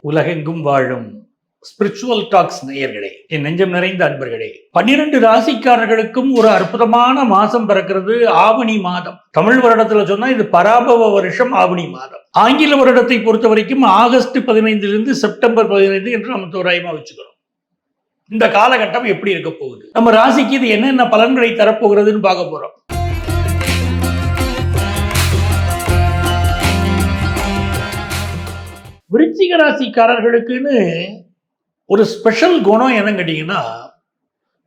உலகெங்கும் வாழும் spiritual tax நேயர்களே, என் நெஞ்சம் நிறைந்த அன்பர்களே, 12 ராசிக்காரர்களுக்கும் ஒரு அற்புதமான மாசம் பிறக்கிறது. ஆவணி மாதம். தமிழ் வருடத்துல சொன்னா இது பராபவ வருஷம் ஆவணி மாதம். ஆங்கில வருடத்தை பொறுத்த வரைக்கும் ஆகஸ்ட் 15 செப்டம்பர் 15 என்று நம்ம தோராயமா வச்சுக்கிறோம். இந்த காலகட்டம் எப்படி இருக்க போகுது, நம்ம ராசிக்கு இது என்னென்ன பலன்களை தரப்போகிறதுன்னு பார்க்க போறோம். விருச்சிக ராசிக்காரர்களுக்குன்னு ஒரு ஸ்பெஷல் குணம் என்னன்னு கேட்டீங்கன்னா,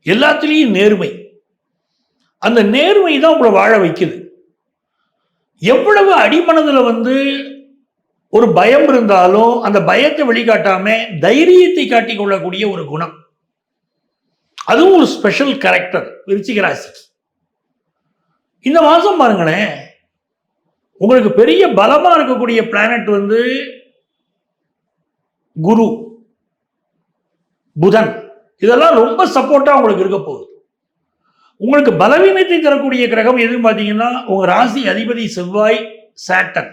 எல்லாத்துலேயும் நேர்மை. அந்த நேர்மை தான் உங்களை வாழ வைக்குது. எவ்வளவு அடிமனதில் ஒரு பயம் இருந்தாலும் அந்த பயத்தை வெளிக்காட்டாம தைரியத்தை காட்டிக் கொள்ளக்கூடிய ஒரு குணம், அதுவும் ஒரு ஸ்பெஷல் கேரக்டர் விருச்சிக ராசிக்கு. இந்த மாதம் பாருங்களேன், உங்களுக்கு பெரிய பலமா இருக்கக்கூடிய பிளானட் குரு, புதன், இதெல்லாம் ரொம்ப சப்போர்ட்டா உங்களுக்கு இருக்க போகுது. உங்களுக்கு பலவீனத்தை தரக்கூடிய கிரகம் எதுன்னு பார்த்தீங்கன்னா, உங்க ராசி அதிபதி செவ்வாய், சாட்டன்,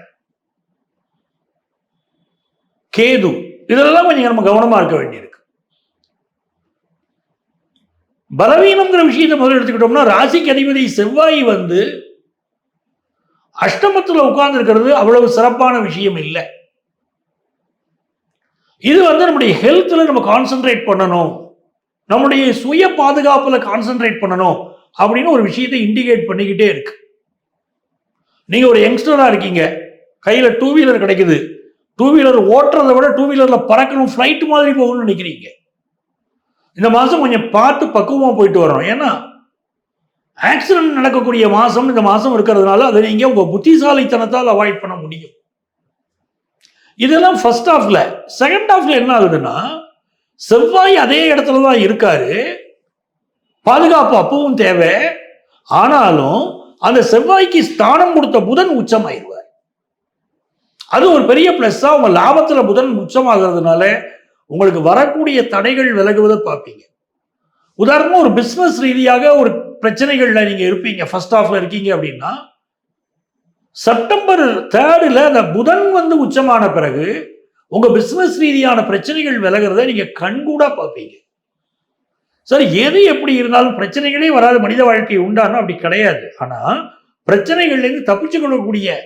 கேது, இதெல்லாம் கொஞ்சம் நம்ம கவனமா இருக்க வேண்டியிருக்கு. பலவீனம்ங்கிற விஷயத்தை முதல்ல எடுத்துக்கிட்டோம்னா, ராசிக்கு அதிபதி செவ்வாய் அஷ்டமத்தில் உட்கார்ந்து இருக்கிறது அவ்வளவு சிறப்பான விஷயம் இல்லை. இது நம்முடைய ஹெல்த்ல நம்ம கான்சென்ட்ரேட் பண்ணணும், நம்முடைய சுய பாதுகாப்புல கான்சென்ட்ரேட் பண்ணணும் அப்படின்னு ஒரு விஷயத்தை இண்டிகேட் பண்ணிக்கிட்டே இருக்கு. நீங்க ஒரு யங்ஸ்டரா இருக்கீங்க, கையில 2 வீலர் கிடைக்குது, 2 வீலர் ஓட்டுறதை விட 2 வீலர்ல பறக்கணும், ஃபிளைட் மாதிரி போகணும்னு நினைக்கிறீங்க. இந்த மாசம் கொஞ்சம் பார்த்து பக்குவமா போயிட்டு வரணும். ஏன்னா ஆக்சிடென்ட் நடக்கக்கூடிய மாசம் இந்த மாசம் இருக்கிறதுனால அதை நீங்க உங்க புத்திசாலித்தனத்தால் அவாய்ட் பண்ண முடியும். இதெல்லாம் ஃபர்ஸ்ட் ஹாஃப்ல. செகண்ட் ஹாஃப்ல என்ன ஆகுதுன்னா, செவ்வாய் அதே இடத்துல தான் இருக்காரு, பாதுகாப்பு அப்பவும் தேவை. ஆனாலும் அந்த செவ்வாய்க்கு ஸ்தானம் கொடுத்த புதன் உச்சமாயிருவார். அது ஒரு பெரிய பிளஸ்ஸா உங்க லாபத்துல புதன் உச்சமாகிறதுனால உங்களுக்கு வரக்கூடிய தடைகள் விலகுவதை பார்ப்பீங்க. உதாரணமா ஒரு பிசினஸ் ரீதியாக ஒரு பிரச்சனைகள்ல நீங்க இருப்பீங்க, ஃபர்ஸ்ட் ஹாஃப்ல இருக்கீங்க அப்படின்னா, செப்டம்பர் 3 அந்த புதன் உச்சமான பிறகு உங்க பிசினஸ் ரீதியான பிரச்சனைகள் விலகிறத நீங்க கண்கூடா பார்ப்பீங்க. சரி, எது எப்படி இருந்தாலும் பிரச்சனைகளே வராத மனித வாழ்க்கை உண்டானா அப்படி கிடையாது. ஆனா பிரச்சனைகள்ல இருந்து தப்பிச்சு கொள்ளக்கூடிய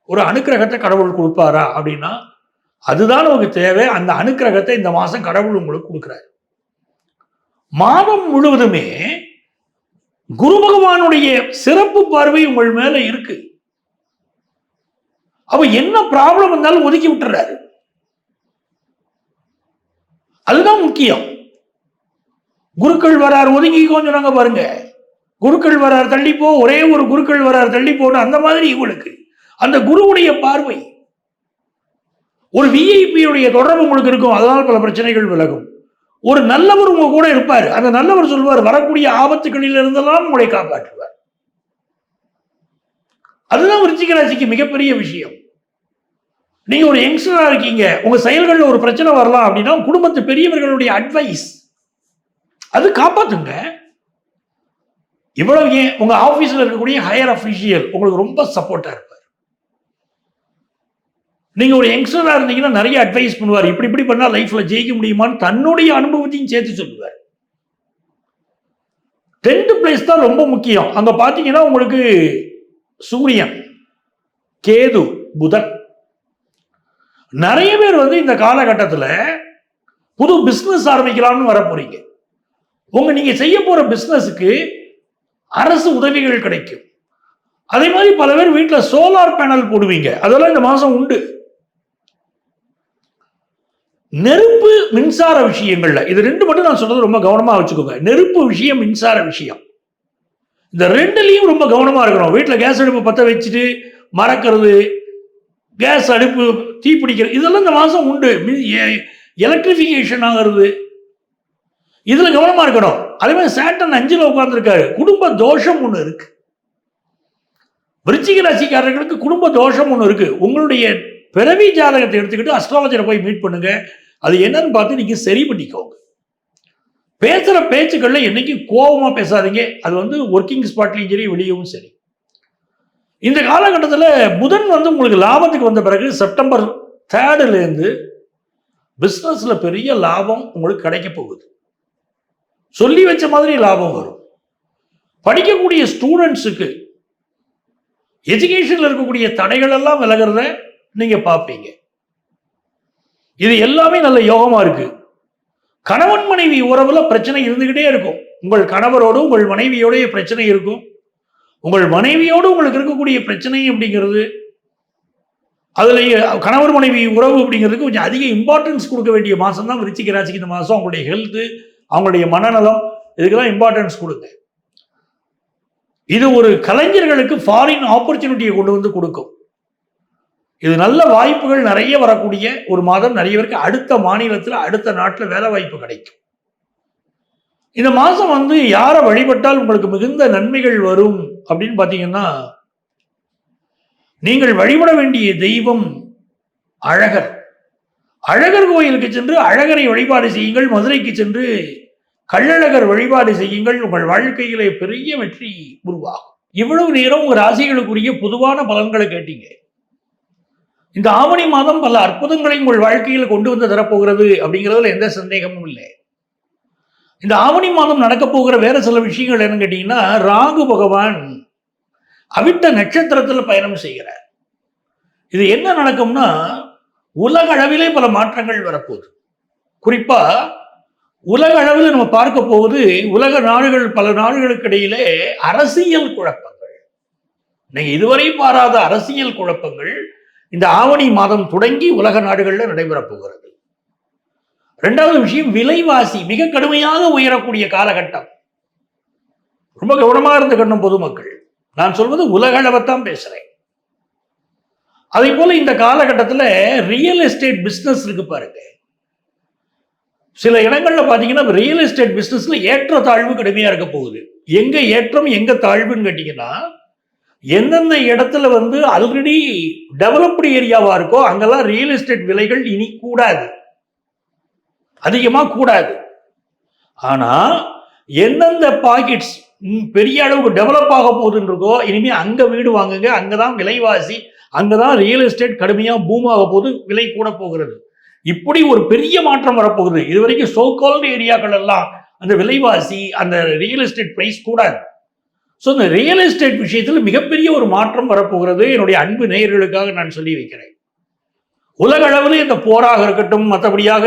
ஒரு அனுக்கிரகத்தை கடவுள் கொடுப்பாரா அப்படின்னா, அதுதான் உங்களுக்கு தேவை. அந்த அனுக்கிரகத்தை இந்த மாசம் கடவுள் உங்களுக்கு கொடுக்கிறார். மாதம் முழுவதுமே குரு பகவானுடைய சிறப்பு பார்வை உங்கள் மேல இருக்கு. அப்ப என்ன ப்ராப்ளம் இருந்தாலும் ஒதுக்கி விட்டுறாரு. அதுதான் முக்கியம். குருக்கள் வரார், ஒதுங்கி கொஞ்சம் நாங்க பாருங்க, குருக்கள் வரார் தள்ளிப்போ, ஒரே ஒரு குருக்கள் வரார் தள்ளிப்போன்னு அந்த மாதிரி உங்களுக்கு அந்த குருவுடைய பார்வை, ஒரு விஐபியுடைய தொடர்பு உங்களுக்கு இருக்கும். அதனால பல பிரச்சனைகள் விலகும். ஒரு நல்லவர் உங்க கூட இருப்பார், அந்த நல்லவர் சொல்வார், வரக்கூடிய ஆபத்துகளில் இருந்தெல்லாம் உங்களை காப்பாற்றுவார். அதுதான் விருச்சிக ராசிக்கு மிகப்பெரிய விஷயம். நீங்க ஒரு யங்ஸ்டரா இருக்கீங்க, உங்க செயல்களில் ஒரு பிரச்சனை வரலாம் அப்படின்னா குடும்பத்து பெரியவர்களுடைய அட்வைஸ் அது காப்பாத்துங்க. இவ்வளவு ஏன், உங்க ஆபீஸ்ல இருக்கக்கூடிய ஹையர் அபிஷியல் உங்களுக்கு ரொம்ப சப்போர்ட்டா இருப்பார். நீங்க ஒரு யங்ஸ்டரா இருந்தீங்கன்னா நிறைய அட்வைஸ் பண்ணுவார், இப்படி இப்படி பண்ணா லைஃப்ல ஜெயிக்க முடியுமான்னு தன்னுடைய அனுபவத்தையும் சேர்த்து சொல்லுவார். 10th பிளேஸ் தான் ரொம்ப முக்கியம். அங்க பாத்தீங்கன்னா உங்களுக்கு சூரியன், கேது, புதன். நிறைய பேர் இந்த காலகட்டத்தில் புது பிசினஸ் ஆரம்பிக்கலாம்னு வர போறீங்க. நீங்க செய்ய போற பிசினஸுக்கு அரசு உதவிகள் கிடைக்கும். அதே மாதிரி பல பேர் வீட்டில் சோலார் பேனல் போடுவீங்க, அதெல்லாம் இந்த மாசம் உண்டு. நெருப்பு மின்சார விஷயங்கள்ல இது 2 மட்டும் நான் சொல்றது ரொம்ப கவனமா வச்சுக்கோங்க. நெருப்பு விஷயம், மின்சார விஷயம், இந்த 2லயும் ரொம்ப கவனமா இருக்கணும். வீட்டில் கேஸ் அடுப்பு பற்ற வச்சுட்டு மறக்கிறது, கேஸ் அடுப்பு தீப்பிடிக்கிறது, இதெல்லாம் இந்த மாசம் உண்டு. எலக்ட்ரிபிகேஷன் ஆகிறது, இதுல கவனமா இருக்கணும். அதே மாதிரி சாட்டன் 5ல் உட்கார்ந்துருக்காரு, குடும்ப தோஷம் ஒண்ணு இருக்கு. விருச்சிக ராசிக்காரர்களுக்கு குடும்ப தோஷம் ஒண்ணு இருக்கு. உங்களுடைய பிறவி ஜாதகத்தை எடுத்துக்கிட்டு அஸ்ட்ராலஜரை போய் மீட் பண்ணுங்க, அது என்னன்னு பார்த்து நீங்க சரி பண்ணிக்கோங்க. பேசுற பேச்சுக்கள்ல என்னைக்கும் கோபமா பேசாதீங்க. அது ஒர்க்கிங் ஸ்பாட்லையும் சரி, வெளியவும் சரி. இந்த காலகட்டத்தில் புதன் உங்களுக்கு லாபத்துக்கு வந்த பிறகு செப்டம்பர் 3 பிசினஸ்ல பெரிய லாபம் உங்களுக்கு கிடைக்க போகுது. சொல்லி வச்ச மாதிரி லாபம் வரும். படிக்கக்கூடிய ஸ்டூடெண்ட்ஸுக்கு எஜுகேஷன்ல இருக்கக்கூடிய தடைகள் எல்லாம் விலகிறத நீங்க பார்ப்பீங்க. இது எல்லாமே நல்ல யோகமா இருக்கு. கணவன் மனைவி உறவுல பிரச்சனை இருந்துகிட்டே இருக்கும். உங்கள் கணவரோடு உங்கள் மனைவியோடைய பிரச்சனை இருக்கும். உங்கள் மனைவியோடு உங்களுக்கு இருக்கக்கூடிய பிரச்சனை அப்படிங்கிறது, அதுல கணவர் மனைவி உறவு அப்படிங்கிறதுக்கு கொஞ்சம் அதிக இம்பார்ட்டன்ஸ் கொடுக்க வேண்டிய மாசம் தான் விருச்சிக ராசிக்கு இந்த மாசம். அவங்களுடைய ஹெல்த், அவங்களுடைய மனநலம், இதுக்கெல்லாம் இம்பார்ட்டன்ஸ் கொடுங்க. இது ஒரு கலைஞர்களுக்கு ஃபாரின் ஆப்பர்ச்சுனிட்டியை கொண்டு வந்து கொடுக்கும். இது நல்ல வாய்ப்புகள் நிறைய வரக்கூடிய ஒரு மாதம். நிறைய பேருக்கு அடுத்த மாநிலத்தில், அடுத்த நாட்டில் வேலை வாய்ப்பு கிடைக்கும். இந்த மாசம் வந்து யாரை வழிபட்டால் உங்களுக்கு மிகுந்த நன்மைகள் வரும் அப்படின்னு பார்த்தீங்கன்னா, நீங்கள் வழிபட வேண்டிய தெய்வம் அழகர். அழகர் கோயிலுக்கு சென்று அழகரை வழிபாடு செய்யுங்கள். மதுரைக்கு சென்று கள்ளழகர் வழிபாடு செய்யுங்கள். உங்கள் வாழ்க்கையிலே பெரிய வெற்றி உருவாகும். இவ்வளவு நேரம் உங்க ராசிகளுக்குரிய பொதுவான பலன்களை கேட்டீங்க. இந்த ஆவணி மாதம் பல அற்புதங்களை உங்கள் வாழ்க்கையில் கொண்டு வந்து தரப்போகிறது அப்படிங்கிறதுல எந்த சந்தேகமும் இல்லை. இந்த ஆவணி மாதம் நடக்க போகிற வேற சில விஷயங்கள் என்னன்னு கேட்டீங்கன்னா, ராகு பகவான் அவிட்ட நட்சத்திரத்தில் பயணம் செய்கிறார். இது என்ன நடக்கும்னா, உலக அளவிலே பல மாற்றங்கள் வரப்போகுது. குறிப்பா உலக அளவில் நம்ம பார்க்க போவது, உலக நாடுகள், பல நாடுகளுக்கு இடையிலே அரசியல் குழப்பங்கள், நீங்க இதுவரை பாராத அரசியல் குழப்பங்கள் இந்த ஆவணி மாதம் தொடங்கி உலக நாடுகளில் நடைபெறப் போகிறது. இரண்டாவது விஷயம், விலைவாசி மிக கடுமையாக உயரக்கூடிய காலகட்டம். ரொம்ப கவனமாக இருந்து கண்ணும் பொதுமக்கள். நான் சொல்வது உலக அளவைத்தான் பேசுறேன். அதே போல இந்த காலகட்டத்தில் ரியல் எஸ்டேட் பிசினஸ் இருக்கு பாருங்க. சில இடங்கள்ல பாத்தீங்கன்னா ரியல் எஸ்டேட் பிசினஸ்ல ஏற்ற தாழ்வு கடுமையா இருக்க போகுது. எங்க ஏற்றம் எங்க தாழ்வுன்னு கேட்டீங்கன்னா, எந்தெந்த இடத்துல வந்து ஆல்ரெடி டெவலப்டு ஏரியாவா இருக்கோ அங்கெல்லாம் ரியல் எஸ்டேட் விலைகள் இனி கூடாது, அதிகமா கூடாது. ஆனா எந்தெந்த பாக்கெட்ஸ் பெரிய அளவுக்கு டெவலப் ஆக போகுதுன்னு இருக்கோ, இனிமே அங்க வீடு வாங்குங்க. அங்கதான் விலைவாசி, அங்கதான் ரியல் எஸ்டேட் கடுமையா பூம் ஆக போகுது, விலை கூட போகிறது. இப்படி ஒரு பெரிய மாற்றம் வரப்போகுது. இதுவரைக்கும் சோகால்டு ஏரியாக்கள் எல்லாம் அந்த விலைவாசி, அந்த ரியல் எஸ்டேட் பிரைஸ் கூடாது. ஸோ இந்த ரியல் எஸ்டேட் விஷயத்தில் மிகப்பெரிய ஒரு மாற்றம் வரப்போகிறது. என்னுடைய அன்பு நேயர்களுக்காக நான் சொல்லி வைக்கிறேன். உலக அளவில் இந்த போராக இருக்கட்டும், மற்றபடியாக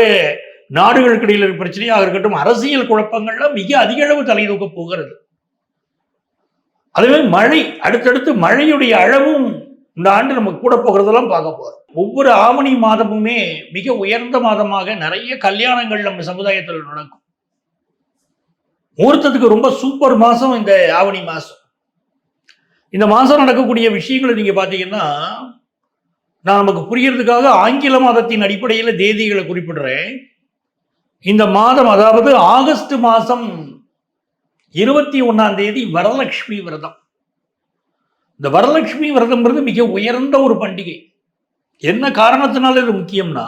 நாடுகளுக்கு இடையில் பிரச்சனையாக இருக்கட்டும், அரசியல் குழப்பங்கள்லாம் மிக அதிக அளவு தலை தூக்க போகிறது. அதுவே மழை, அடுத்தடுத்து மழையுடைய அளவும் இந்த ஆண்டு நம்ம கூட போகிறதெல்லாம் பார்க்க போறோம். ஒவ்வொரு ஆவணி மாதமுமே மிக உயர்ந்த மாதமாக நிறைய கல்யாணங்கள் நம்ம சமுதாயத்தில் நடக்கும். முகூர்த்தத்துக்கு ரொம்ப சூப்பர் மாசம் இந்த ஆவணி மாசம். இந்த மாசம் நடக்கக்கூடிய விஷயங்களை நீங்க பாத்தீங்கன்னா, நான் நமக்கு புரியறதுக்காக ஆங்கில மாதத்தின் அடிப்படையில் தேதிகளை குறிப்பிடுறேன். இந்த மாதம், அதாவது ஆகஸ்ட் மாசம் 21ஆம் தேதி வரலட்சுமி விரதம். இந்த வரலட்சுமி விரதம்ங்கிறது மிக உயர்ந்த ஒரு பண்டிகை. என்ன காரணத்தினால இது முக்கியம்னா,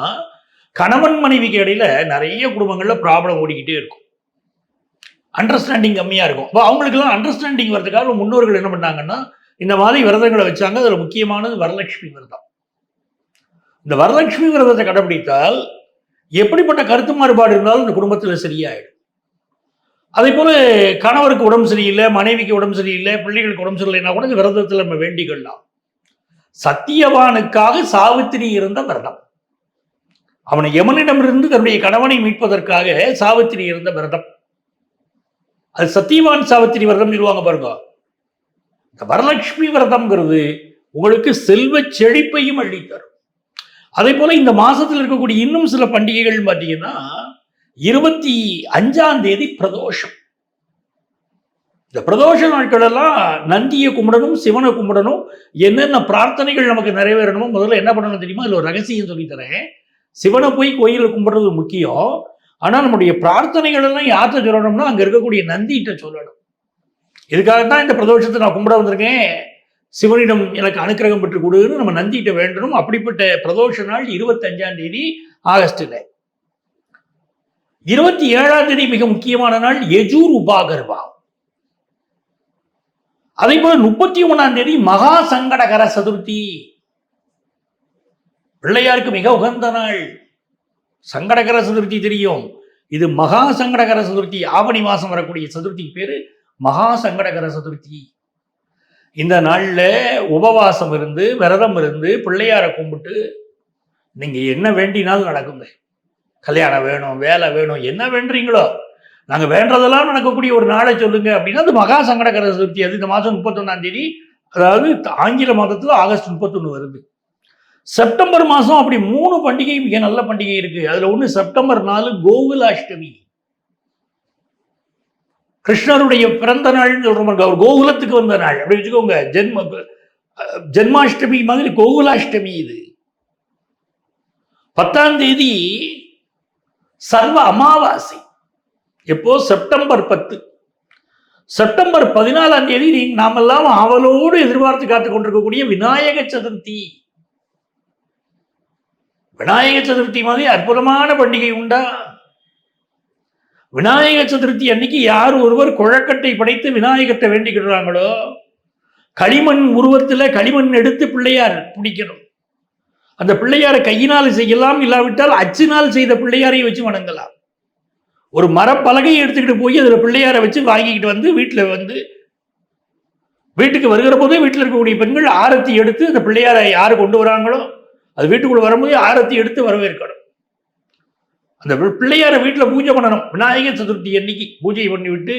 கணவன் மனைவிக்கு இடையில நிறைய குடும்பங்கள்ல ப்ராப்ளம் ஓடிக்கிட்டே இருக்கும், அண்டர்ஸ்டாண்டிங் கம்மியா இருக்கும். அப்போ அவங்களுக்கெல்லாம் அண்டர்ஸ்டாண்டிங் வர்றதுக்காக முன்னோர்கள் என்ன பண்ணாங்கன்னா இந்த மாதிரி விரதங்களை வச்சாங்க. அதுல முக்கியமானது வரலட்சுமி விரதம். இந்த வரலட்சுமி விரதத்தை கடைபிடித்தால் எப்படிப்பட்ட கருத்து மாறுபாடு இருந்தாலும் இந்த குடும்பத்தில் சரியாயிடும். அதே போல கணவருக்கு உடம்பு சரியில்லை, மனைவிக்கு உடம்பு சரியில்லை, பிள்ளைகளுக்கு உடம்பு சரியில்லைன்னா கூட இந்த விரதத்தில் நம்ம வேண்டிக்கலாம். சத்தியவானுக்காக சாவித்திரி இருந்த விரதம். அவனை யமனிடமிருந்து தன்னுடைய கணவனை மீட்பதற்காக சாவித்திரி இருந்த விரதம். அது சத்தியவான் சாவித்திரி விரதம் சொல்லுவாங்க பாருங்க. இந்த வரலட்சுமி விரதம்ங்கிறது உங்களுக்கு செல்வ செழிப்பையும் அள்ளித்தரும். அதே போல இந்த மாசத்தில் இருக்கக்கூடிய இன்னும் சில பண்டிகைகள் பார்த்தீங்கன்னா, 25ஆம் தேதி பிரதோஷம். இந்த பிரதோஷ நாட்கள் எல்லாம் நந்தியை கும்பிடணும், சிவனை கும்பிடணும். என்னென்ன பிரார்த்தனைகள் நமக்கு நிறைவேறணுமோ முதல்ல என்ன பண்ணணும் தெரியுமா? இதுல ஒரு ரகசியம் சொல்லித்தரேன். சிவனை போய் கோயிலில் கும்பிடுறது முக்கியம். ஆனா நம்முடைய பிரார்த்தனைகள் எல்லாம் யார்கிட்ட சொல்லணும்னா அங்க இருக்கக்கூடிய நந்திகிட்ட சொல்லணும். இதுக்காகத்தான் இந்த பிரதோஷத்தை நான் கும்பிட வந்திருக்கேன், சிவனிடம் எனக்கு அனுக்கிரகம் பெற்று கொடுன்னு நம்ம நந்திகிட்ட வேண்டணும். அப்படிப்பட்ட பிரதோஷ நாள் 25ஆம் தேதி ஆகஸ்ட்ல. 27ஆம் தேதி மிக முக்கியமான நாள் யஜூர் உபாகர்வா. அதே போல 31ஆம் தேதி மகா சங்கடகர சதுர்த்தி, பிள்ளையாருக்கு மிக உகந்த நாள். சங்கடகர சதுர்த்தி தெரியும். இது மகா சங்கடகர சதுர்த்தி. ஆவணி மாசம் வரக்கூடிய சதுர்த்திக்கு பேரு மகா சங்கடகர சதுர்த்தி. இந்த நாள்ல உபவாசம் இருந்து விரதம் இருந்து பிள்ளையார கும்பிட்டு நீங்க என்ன வேண்டினாலும் நடக்குங்க. கல்யாணம் வேணும், வேலை வேணும், என்ன வேண்டுறீங்களோ நாங்க வேண்டதெல்லாம் நடக்கக்கூடிய ஒரு நாளை சொல்லுங்க அப்படின்னா அது மகா சங்கடகர சதுர்த்தி. அது இந்த மாதம் 31ஆம் தேதி, அதாவது ஆங்கில மாதத்துல ஆகஸ்ட் 31 வருது. செப்டம்பர் மாதம் அப்படி 3 பண்டிகை மிக நல்ல பண்டிகை இருக்கு. அதுல ஒன்று செப்டம்பர் 4 கோகுலாஷ்டமி. கிருஷ்ணருடைய பிறந்த நாள் சொல்றோம், அவர் கோகுலத்துக்கு வந்த நாள் அப்படி வச்சுக்கோங்க. ஜென்மாஷ்டமி மாதிரி கோகுலாஷ்டமி. இது 10ஆம் தேதி சர்வ அமாவாசை. எப்போ? செப்டம்பர் 10. செப்டம்பர் 14ஆம் தேதி நாமெல்லாம் ஆவலோடு எதிர்பார்த்து காத்துக் கொண்டிருக்கக்கூடிய விநாயக சதுர்த்தி. விநாயக சதுர்த்தி மாதிரி அற்புதமான பண்டிகை உண்டா? விநாயக சதுர்த்தி அன்னைக்கு யார் ஒருவர் குழக்கட்டை படைத்து விநாயகத்தை வேண்டிக்கிறாங்களோ, களிமண் உருவத்தில் களிமண் எடுத்து பிள்ளையார் பிடிக்கணும். அந்த பிள்ளையாரை கையினால் செய்யலாம், இல்லாவிட்டால் அச்சினால் செய்த பிள்ளையாரை வச்சு வணங்கலாம். ஒரு மரப்பலகையை எடுத்துக்கிட்டு போய் அதில் பிள்ளையாரை வச்சு வாங்கிக்கிட்டு வந்து வீட்டில் வந்து வீட்டுக்கு வருகிற போதே வீட்டில் இருக்கக்கூடிய பெண்கள் ஆரத்தி எடுத்து அந்த பிள்ளையாரை யார் கொண்டு வராங்களோ அது வீட்டுக்குள்ள வரும்போது ஆரத்தி எடுத்து வரவேற்கணும். அந்த பிள்ளையாரை வீட்டில் பூஜை பண்ணணும். விநாயகர் சதுர்த்தி அன்னைக்கு பூஜை பண்ணிவிட்டு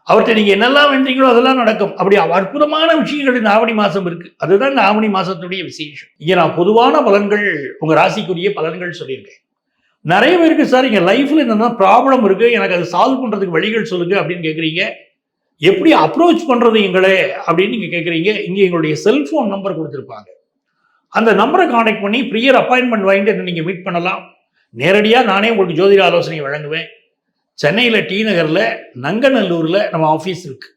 அவர்கிட்ட நீங்க என்னெல்லாம் வேண்டீங்களோ அதெல்லாம் நடக்கும். அப்படி அற்புதமான விஷயங்கள் இந்த ஆவணி மாசம் இருக்கு. அதுதான் இந்த ஆவணி மாசத்துடைய விசேஷம். இங்க நான் பொதுவான பலன்கள், உங்க ராசிக்குரிய பலன்கள் சொல்லியிருக்கேன். நிறைய பேருக்கு சார் எங்க லைஃப்ல என்னென்ன ப்ராப்ளம் இருக்கு, எனக்கு அதை சால்வ் பண்றதுக்கு வழிகள் சொல்லுங்க அப்படின்னு கேட்குறீங்க. எப்படி அப்ரோச் பண்றது எங்களே அப்படின்னு நீங்க கேட்குறீங்க. இங்க எங்களுடைய செல்போன் நம்பர் கொடுத்துருப்பாங்க. அந்த நம்பரை கான்டாக்ட் பண்ணி ப்ரியர் அப்பாயின்மெண்ட் வாங்கிட்டு நீங்க மீட் பண்ணலாம். நேரடியாக நானே உங்களுக்கு ஜோதிட ஆலோசனை வழங்குவேன். சென்னையில் டி நகரில் நங்கநல்லூரில் நம்ம ஆஃபீஸ் இருக்கு.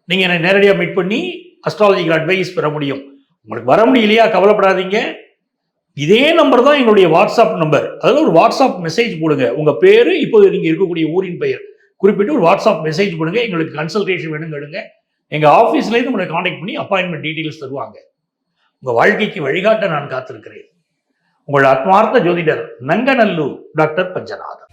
நீங்கள் என்னை நேரடியாக மீட் பண்ணி அஸ்ட்ராலஜிக்கல் அட்வைஸ் பெற முடியும். உங்களுக்கு வர முடியலையா, கவலைப்படாதீங்க. இதே நம்பர் தான் எங்களுடைய வாட்ஸ்அப் நம்பர். அதில் ஒரு வாட்ஸ்அப் மெசேஜ் போடுங்க. உங்கள் பேர், இப்போது நீங்கள் இருக்கக்கூடிய ஊரின் பெயர் குறிப்பிட்டு ஒரு வாட்ஸ்அப் மெசேஜ் போடுங்க. எங்களுக்கு கன்சல்டேஷன் வேணும் கேளுங்க. எங்கள் ஆஃபீஸ்லேருந்து உங்களை கான்டாக்ட் பண்ணி அப்பாயின்மெண்ட் டீட்டெயில்ஸ் தருவாங்க. உங்கள் வாழ்க்கைக்கு வழிகாட்ட நான் காத்திருக்கிறேன். உங்கள் ஆத்மார்த்த ஜோதிடர் நங்கநல்லூர் டாக்டர் பஞ்சநாதன்.